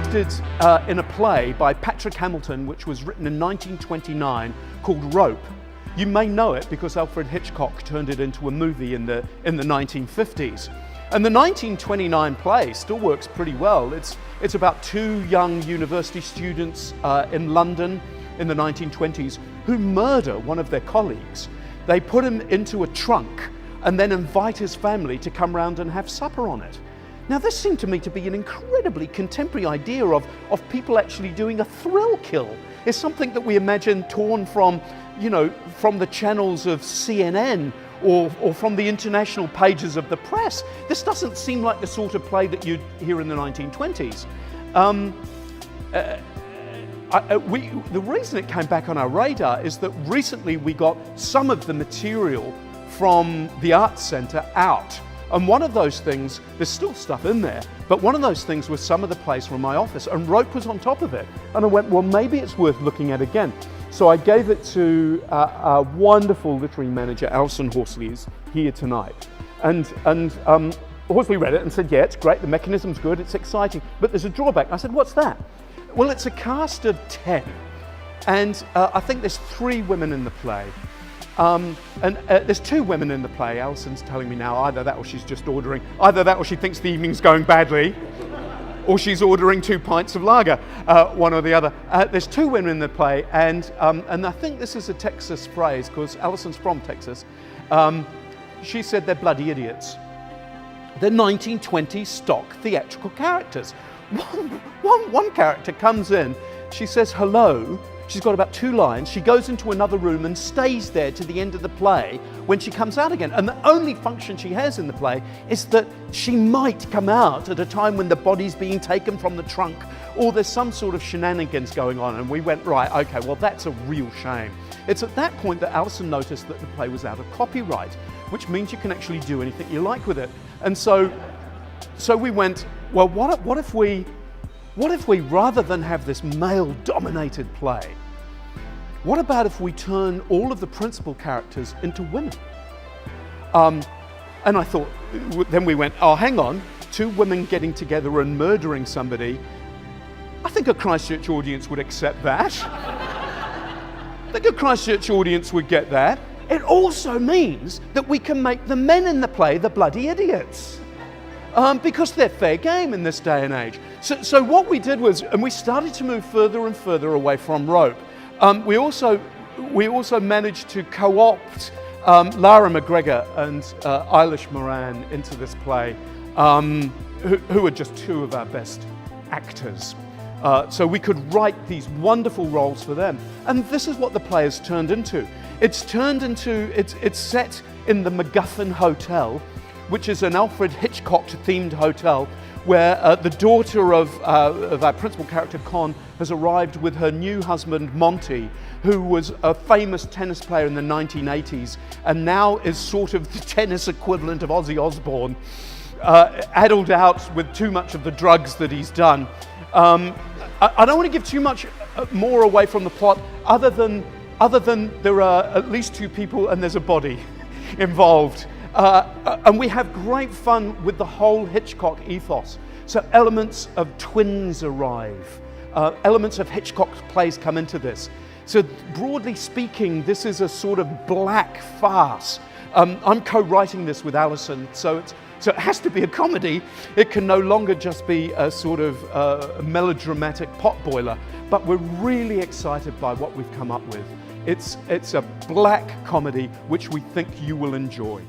acted in a play by Patrick Hamilton, which was written in 1929, called Rope. You may know it because Alfred Hitchcock turned it into a movie in the 1950s. And the 1929 play still works pretty well. It's about two young university students in London in the 1920s who murder one of their colleagues. They put him into a trunk and then invite his family to come round and have supper on it. Now, this seemed to me to be an incredibly contemporary idea of people actually doing a thrill kill. It's something that we imagine torn from, you know, from the channels of CNN or from the international pages of the press. This doesn't seem like the sort of play that you'd hear in the 1920s. The reason it came back on our radar is that recently we got some of the material from the Arts Centre out. And one of those things, there's still stuff in there, but one of those things was some of the plays from my office, and Rope was on top of it. And I went, well, maybe it's worth looking at again. So I gave it to our wonderful literary manager, Alison Horsley, who's here tonight. And Horsley read it and said, yeah, it's great, the mechanism's good, it's exciting, but there's a drawback. I said, what's that? Well, it's a cast of 10, and I think there's 3 women in the play. There's 2 women in the play. Alison's telling me now, either that or she's just ordering, either that or she thinks the evening's going badly, or she's ordering 2 pints of lager, one or the other. There's 2 women in the play, and I think this is a Texas phrase, because Alison's from Texas. She said they're bloody idiots. They're 1920s stock theatrical characters. One character comes in, she says hello. She's got about 2 lines. She goes into another room and stays there to the end of the play when she comes out again. And the only function she has in the play is that she might come out at a time when the body's being taken from the trunk, or there's some sort of shenanigans going on. And we went, right, okay, well, that's a real shame. It's at that point that Alison noticed that the play was out of copyright, which means you can actually do anything you like with it. And so we went, well, what if we, rather than have this male-dominated play, what about if we turn all of the principal characters into women? And I thought, then we went, oh, hang on, 2 women getting together and murdering somebody. I think a Christchurch audience would accept that. I think a Christchurch audience would get that. It also means that we can make the men in the play the bloody idiots. Because they're fair game in this day and age. So what we did was, and we started to move further and further away from Rope. We also managed to co-opt Lara McGregor and Eilish Moran into this play, who are just 2 of our best actors. So we could write these wonderful roles for them. And this is what the play has turned into. It's set in the MacGuffin Hotel, which is an Alfred Hitchcock-themed hotel, where the daughter of our principal character, Con, has arrived with her new husband, Monty, who was a famous tennis player in the 1980s, and now is sort of the tennis equivalent of Ozzy Osbourne, addled out with too much of the drugs that he's done. I don't want to give too much more away from the plot, other than there are at least 2 people and there's a body involved. And we have great fun with the whole Hitchcock ethos. So elements of twins arrive. Elements of Hitchcock's plays come into this. So broadly speaking, this is a sort of black farce. I'm co-writing this with Alison, so it has to be a comedy. It can no longer just be a sort of melodramatic potboiler. But we're really excited by what we've come up with. It's a black comedy which we think you will enjoy.